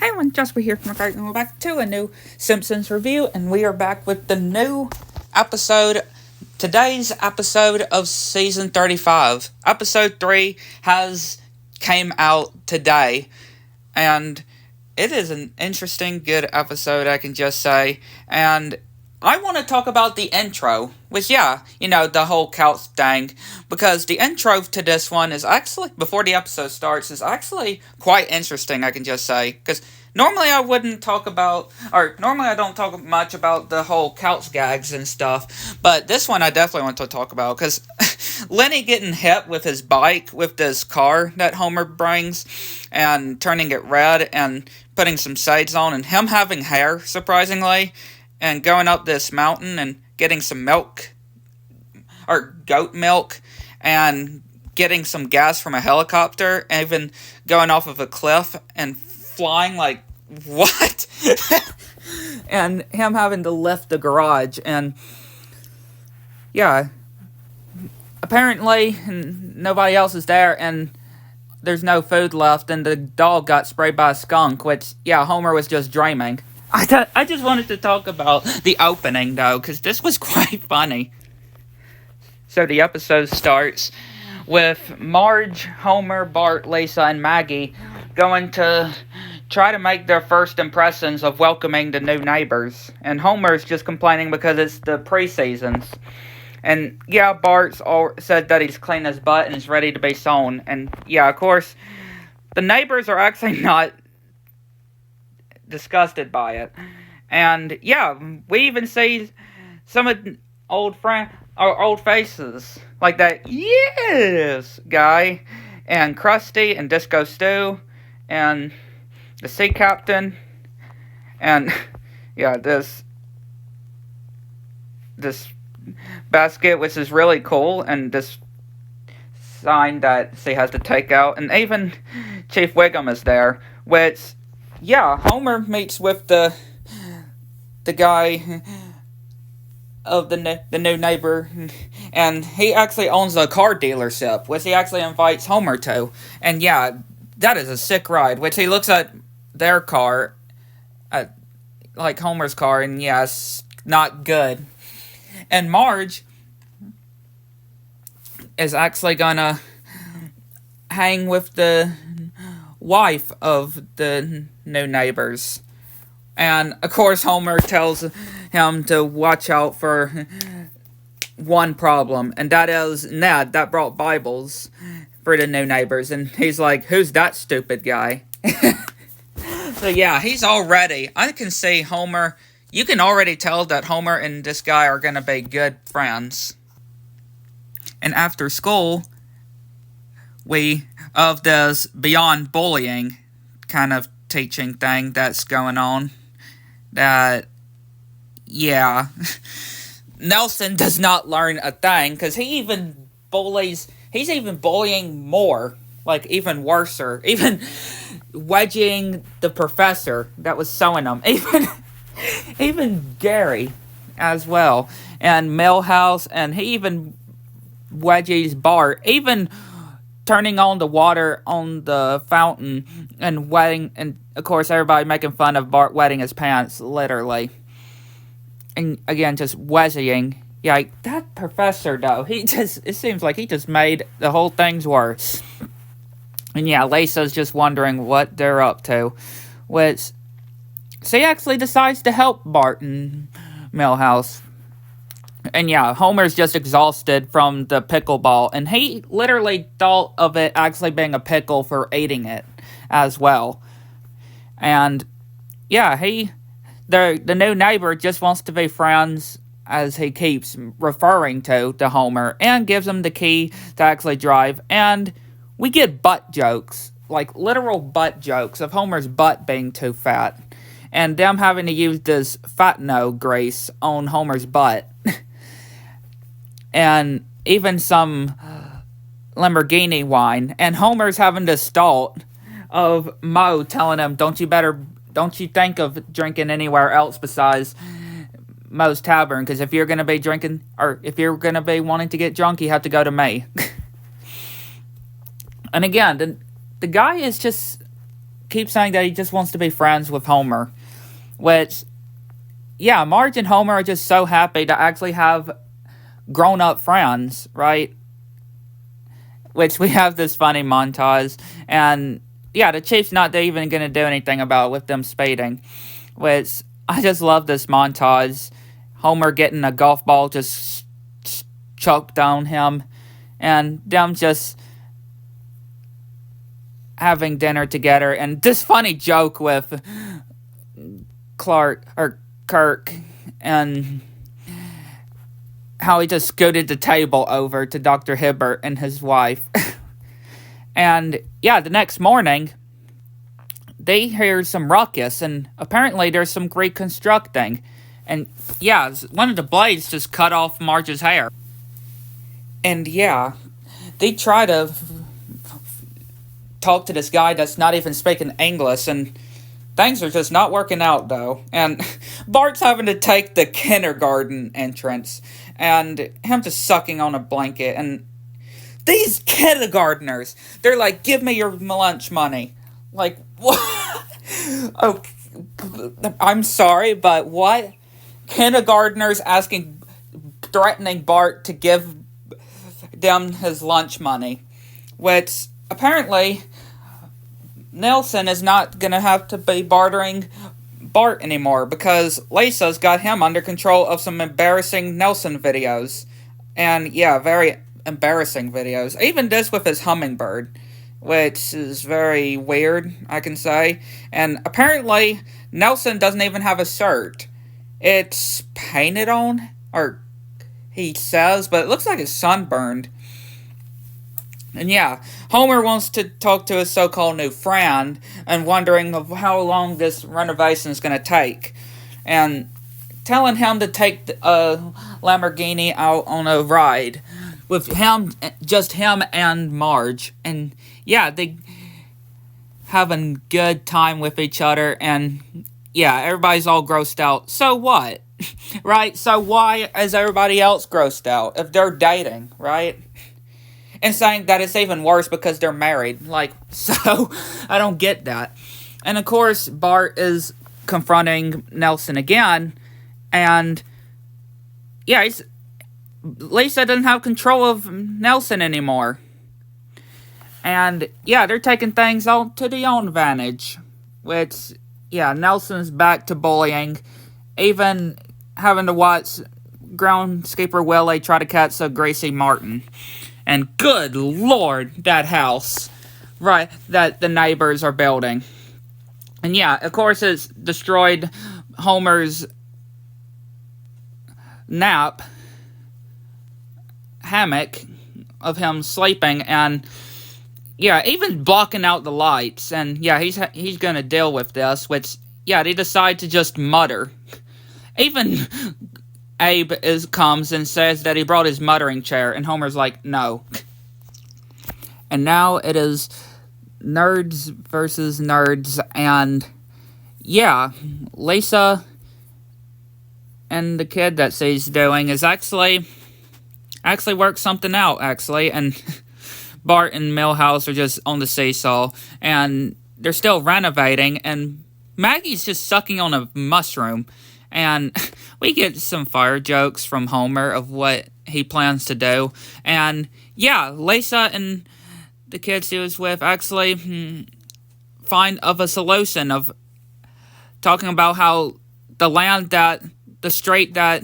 Hey everyone, Jasper here from McMansion, and we're back to a new Simpsons review, and we are back with the new episode, today's episode of season 35. Episode 3 has came out today, and it is an interesting, good episode, I can just say, and I want to talk about the intro, which, the whole couch thing, because the intro to this one is actually, before the episode starts, is actually quite interesting, I can just say, because normally I don't talk much about the whole couch gags and stuff, but this one I definitely want to talk about, because Lenny getting hit with his bike, with this car that Homer brings, and turning it red, and putting some shades on, and him having hair, surprisingly, and going up this mountain and getting some milk, or goat milk, and getting some gas from a helicopter, and even going off of a cliff and flying, like, what? And him having to lift the garage, and, apparently nobody else is there, and there's no food left, and the dog got sprayed by a skunk, which, Homer was just dreaming. I just wanted to talk about the opening, though, because this was quite funny. So the episode starts with Marge, Homer, Bart, Lisa, and Maggie going to try to make their first impressions of welcoming the new neighbors. And Homer's just complaining because it's the pre-seasons. And, Bart's said that he's cleaned his butt and is ready to be sewn. And, of course, the neighbors are actually not disgusted by it. And we even see some of old faces like that guy and Krusty and Disco Stew and the sea captain and this basket, which is really cool, and this sign that she has to take out, and even Chief Wiggum is there, which Homer meets with the guy of the new neighbor, and he actually owns a car dealership, which he actually invites Homer to. And that is a sick ride, which he looks at their car, like Homer's car, and it's not good. And Marge is actually gonna hang with the wife of the new neighbors. And, of course, Homer tells him to watch out for one problem, and that is Ned, that brought Bibles for the new neighbors. And he's like, who's that stupid guy? So, he's already, I can see Homer, you can already tell that Homer and this guy are going to be good friends. And after school, of this beyond bullying kind of teaching thing that's going on, that, Nelson does not learn a thing, because he's even bullying more, like, even worser, even wedging the professor that was sewing him, even Gary as well, and Millhouse, and he even wedges Bart, even turning on the water on the fountain and wetting, and of course everybody making fun of Bart wetting his pants, literally. And again, just wedging. That professor, though, it seems like he just made the whole things worse. And Lisa's just wondering what they're up to, which she actually decides to help Bart and Millhouse. And Homer's just exhausted from the pickleball, and he literally thought of it actually being a pickle for eating it as well. And the new neighbor just wants to be friends, as he keeps referring to Homer, and gives him the key to actually drive. And we get butt jokes, like literal butt jokes of Homer's butt being too fat, and them having to use this fat-no grease on Homer's butt. And even some Lamborghini wine. And Homer's having this thought of Moe telling him, don't you think of drinking anywhere else besides Moe's Tavern, because if you're going to be drinking, or if you're going to be wanting to get drunk, you have to go to me. And again, the guy is just keeps saying that he just wants to be friends with Homer. Which, yeah, Marge and Homer are just so happy to actually have grown-up friends, right? Which we have this funny montage. And, yeah, the Chief's not even going to do anything about it with them speeding. Which, I just love this montage. Homer getting a golf ball just choked on him. And them just having dinner together. And this funny joke with Kirk and how he just scooted the table over to Dr. Hibbert and his wife. And yeah, the next morning they hear some ruckus, and apparently there's some reconstructing. And yeah, one of the blades just cut off Marge's hair. And yeah, they try to talk to this guy that's not even speaking English, and things are just not working out, though. And Bart's having to take the kindergarten entrance, and him just sucking on a blanket. And these kindergartners, they're like, give me your lunch money. Like, what? Oh, I'm sorry, but what? Kindergartners threatening Bart to give them his lunch money. Which, apparently, Nelson is not going to have to be bartering Bart anymore, because Lisa's got him under control of some embarrassing Nelson videos. And yeah, very embarrassing videos. Even this with his hummingbird, which is very weird, I can say. And apparently, Nelson doesn't even have a shirt. It's painted on, or he says, but it looks like it's sunburned. And yeah, Homer wants to talk to his so-called new friend and wondering of how long this renovation is going to take. And telling him to take a Lamborghini out on a ride with just him and Marge. And yeah, they having good time with each other. And yeah, everybody's all grossed out. So what? Right? So why is everybody else grossed out if they're dating, right? And saying that it's even worse because they're married. Like, so, I don't get that. And of course, Bart is confronting Nelson again. And, yeah, Lisa doesn't have control of Nelson anymore. And, yeah, they're taking things on to their own advantage. Which, yeah, Nelson's back to bullying. Even having to watch groundskeeper Willie try to catch a Gracie Martin. And good lord, that house, right, that the neighbors are building. And yeah, of course it's destroyed Homer's hammock of him sleeping, and yeah, even blocking out the lights. And yeah, he's gonna deal with this, which, yeah, they decide to just mutter. Even Abe comes and says that he brought his muttering chair, and Homer's like, no. And now it is nerds versus nerds, and yeah, Lisa and the kid that she's doing is actually worked something out, actually, and Bart and Milhouse are just on the seesaw, and they're still renovating, and Maggie's just sucking on a mushroom. And we get some fire jokes from Homer of what he plans to do. And yeah, Lisa and the kids he was with actually find of a solution of talking about how the street that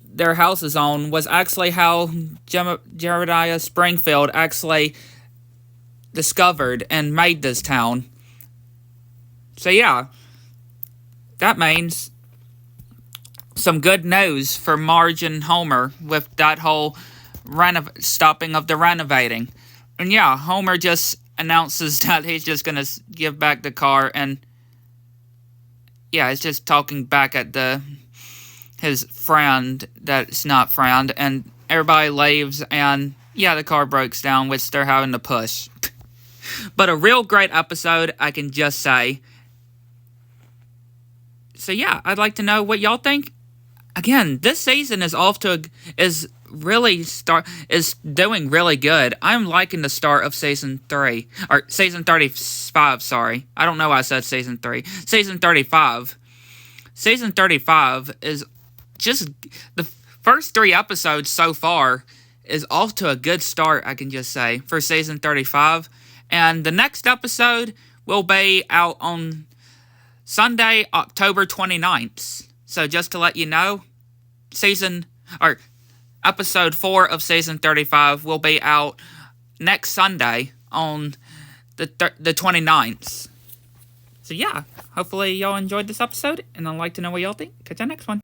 their house is on was actually how Jedediah Springfield actually discovered and made this town. So yeah, that means some good news for Marge and Homer with that whole stopping of the renovating. And yeah, Homer just announces that he's just going to give back the car, and yeah, he's just talking back at his friend that's not friend, and everybody leaves, and yeah, the car breaks down, which they're having to push. But a real great episode, I can just say. So yeah, I'd like to know what y'all think. Again, this season is is doing really good. I'm liking the start of season 3 or season 35. Sorry, I don't know why I said season 3. Season 35. Season 35 is just the first 3 episodes so far is off to a good start. I can just say for season 35, and the next episode will be out on Sunday, October 29th. So just to let you know, episode 4 of season 35 will be out next Sunday on the 29th. So yeah, hopefully y'all enjoyed this episode, and I'd like to know what y'all think. Catch you next one.